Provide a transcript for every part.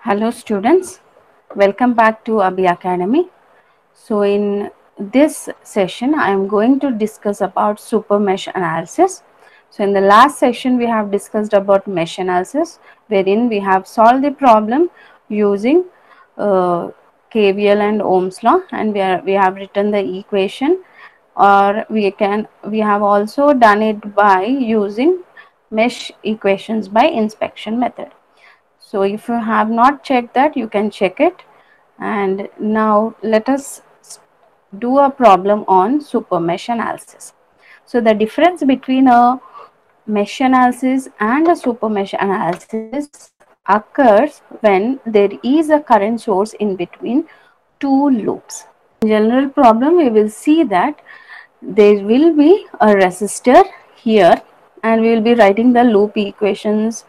Hello students, welcome back to Abhi Academy. So in this session I am going to discuss about super mesh analysis. So in the last session we have discussed about mesh analysis, wherein we have solved the problem using KVL and Ohm's law, and we have written the equation, or we have also done it by using mesh equations by inspection method. So if you have not checked that, you can check it. And now let us do a problem on super mesh analysis. So the difference between a mesh analysis and a super mesh analysis occurs when there is a current source in between two loops. In general problem, we will see that there will be a resistor here, and we will be writing the loop equations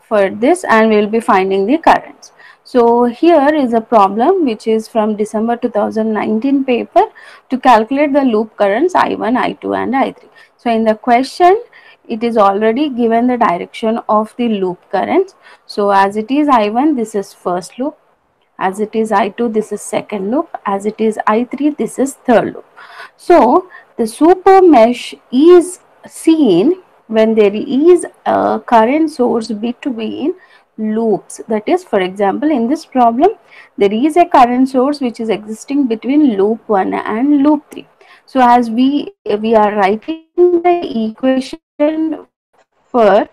for this, and we will be finding the currents. So here is a problem which is from December 2019 paper to calculate the loop currents I1, I2 and I3. So in the question it is already given the direction of the loop currents. So as it is I1, this is first loop; as it is I2, this is second loop; as it is I3, this is third loop. So the super mesh is seen when there is a current source between loops. That is, for example, in this problem there is a current source which is existing between loop 1 and loop 3. So as we are writing the equation for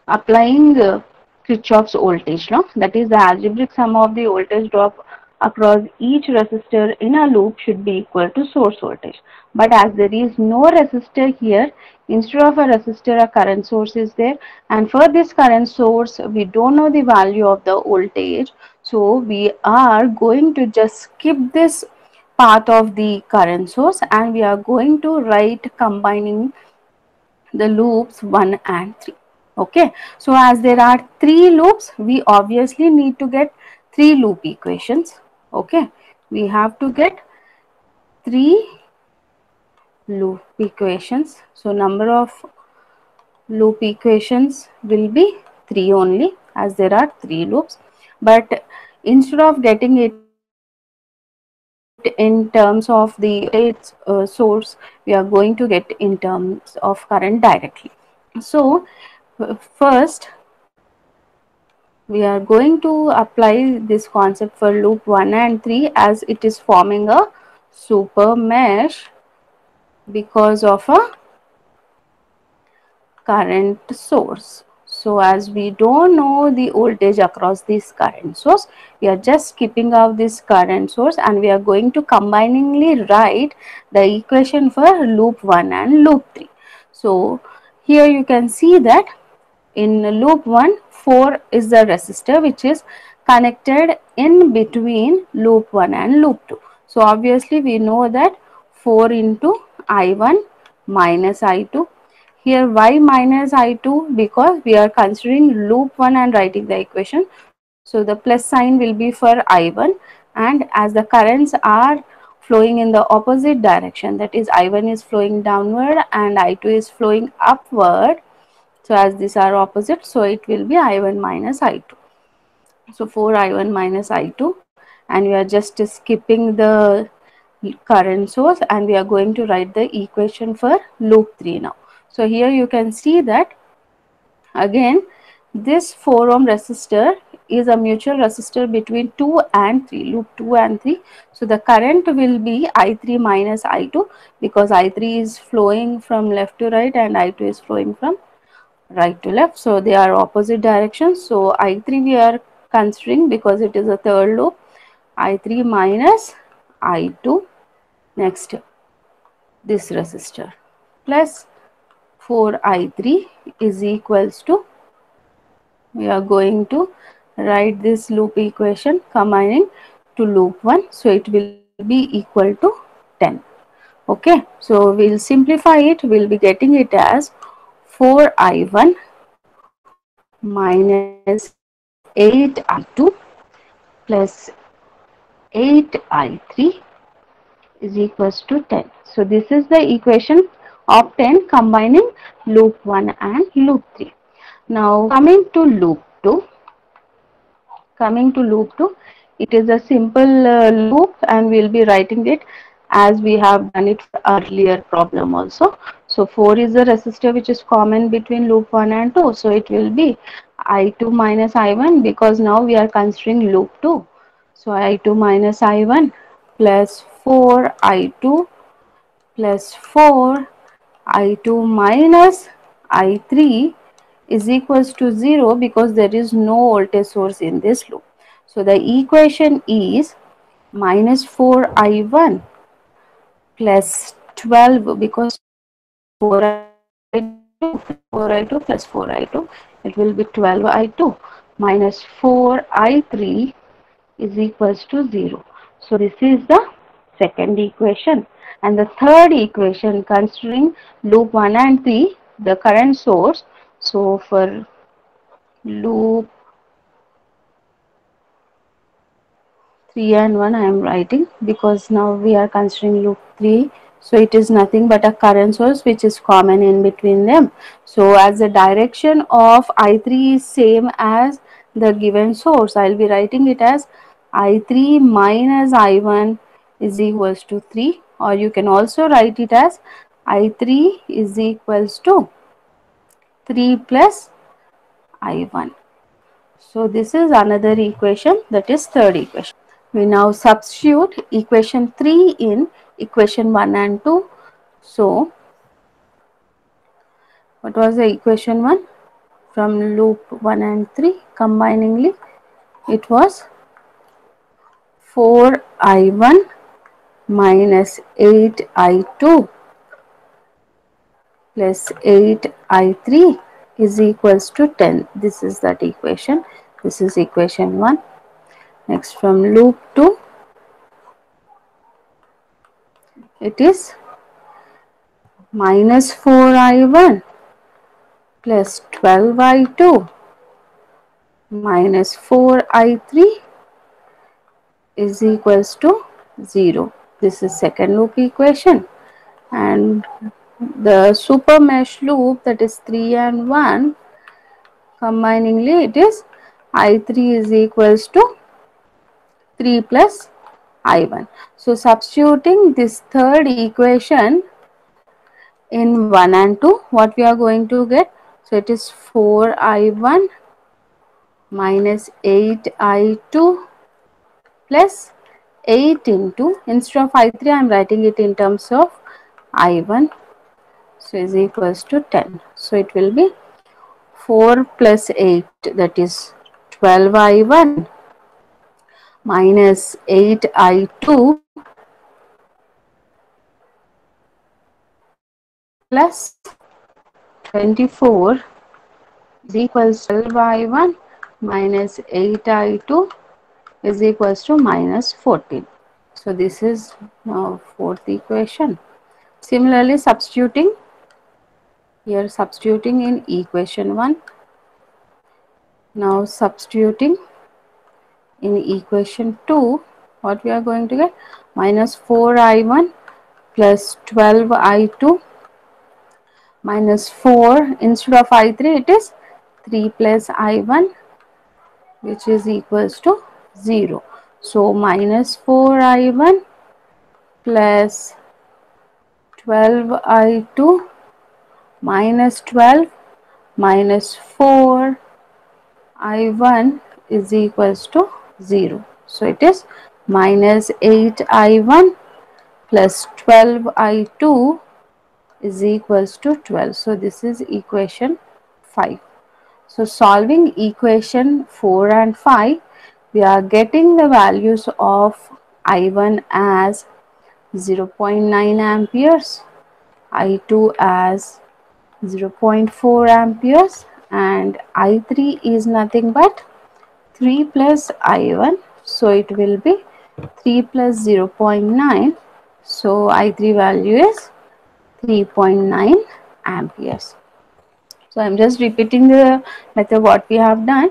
applying Kirchhoff's voltage law, that is the algebraic sum of the voltage drop across each resistor in a loop should be equal to source voltage. But as there is no resistor here, instead of a resistor a current source is there, and for this current source we don't know the value of the voltage, so we are going to just skip this part of the current source, and we are going to write combining the loops 1 and 3. Okay, so as there are 3 loops, we obviously need to get 3 loop equations. Okay, we have to get 3 loop equations. So number of loop equations will be 3 only, as there are 3 loops. But instead of getting it in terms of the source, we are going to get in terms of current directly. So first we are going to apply this concept for loop 1 and 3, as it is forming a super mesh because of a current source. So as we don't know the voltage across this current source, we are just skipping out this current source, and we are going to combiningly write the equation for loop 1 and loop 3. So here you can see that in loop 1, 4 is the resistor which is connected in between loop 1 and loop 2. So obviously we know that 4 into I1 minus I2. Here why minus I2? Because we are considering loop 1 and writing the equation. So the plus sign will be for I1, and as the currents are flowing in the opposite direction, that is I1 is flowing downward and I2 is flowing upward. So as these are opposite, so it will be I1 minus I2. So 4 I1 minus I2, and we are just skipping the current source, and we are going to write the equation for loop 3 now. So here you can see that again this 4 ohm resistor is a mutual resistor between 2 and 3, loop 2 and 3. So the current will be I3 minus I2, because I3 is flowing from left to right and I2 is flowing from right to left. So they are opposite directions. So I3 we are considering because it is a third loop. I3 minus I2, next this resistor, plus 4I3 is equals to, we are going to write this loop equation combining to loop 1. So it will be equal to 10. Okay, so we'll simplify it. We'll be getting it as 4I1 minus 8I2 plus 8I3 is equals to 10. So this is the equation of 10 combining loop 1 and loop 3. Now coming to loop 2, Coming to loop 2, it is a simple loop and we'll be writing it as we have done it for earlier problem also. So 4 is the resistor which is common between loop 1 and 2. So it will be I2 minus I1 because now we are considering loop 2. So I2 minus I1 plus 4 I2 plus 4 I2 minus I3 is equals to 0 because there is no voltage source in this loop. So the equation is minus 4I1 plus 12 because 4I2 plus 4I2 it will be 12I2 minus 4I3 is equals to 0. So this is the second equation. And the third equation considering loop 1 and 3 the current source. So for loop 3 and 1 I am writing because now we are considering loop 3. So it is nothing but a current source which is common in between them. So as the direction of I3 is same as the given source, I will be writing it as I3 minus I1 is equals to 3, or you can also write it as I3 is equals to 3 plus I1. So this is another equation, that is third equation. We now substitute equation 3 in equation 1 and 2. So what was the equation 1? From loop 1 and 3 combiningly it was 4I1 minus 8I2 plus 8I3 is equals to 10. This is that equation. This is equation 1. Next, from loop 2 it is minus 4I1 plus 12I2 minus 4I3 is equals to 0. This is second loop equation. And the super mesh loop, that is 3 and 1, combiningly it is I3 is equals to 3 plus I1. So substituting this third equation in 1 and 2, what we are going to get? So it is 4I1 minus 8I2 plus 8 into, instead of I3 I am writing it in terms of I1, so is equals to 10. So it will be 4 plus 8, that is 12I1 minus 8I2 plus 24 is equals to 12I1 minus 8I2 is equals to minus 14. So this is fourth equation. Similarly, substituting here, substituting in equation 1. Now substituting in equation 2, what we are going to get? Minus 4I1 plus 12I2 minus 4, instead of I3 it is 3 plus I1, which is equals to 0. So minus 4I1 plus 12I2 minus 12 minus 4I1 is equals to 0. So it is minus 8I1 plus 12I2 is equals to 12. So this is equation 5. So solving equation 4 and 5, we are getting the values of I1 as 0.9 amperes, I2 as 0.4 amperes, and I3 is nothing but 3 plus I1. So it will be 3 plus 0.9. So I3 value is 3.9 amperes. So I am just repeating the method what we have done.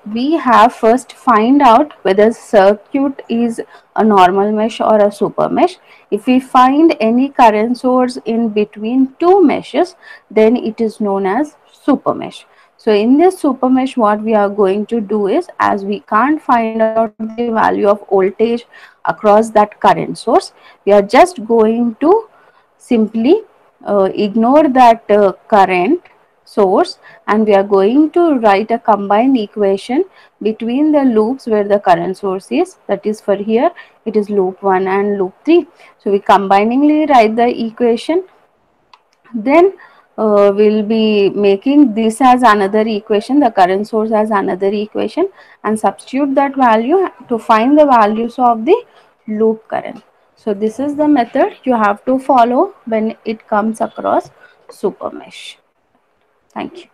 We have first find out whether circuit is a normal mesh or a super mesh. If we find any current source in between two meshes, then it is known as super mesh. So in this super mesh, what we are going to do is, as we can't find out the value of voltage across that current source, we are just going to simply ignore that current source, and we are going to write a combined equation between the loops where the current source is. That is, for here it is loop 1 and loop 3. So we combiningly write the equation. Then we'll be making this as another equation, the current source as another equation, and substitute that value to find the values of the loop current. So this is the method you have to follow when it comes across super mesh. Thank you.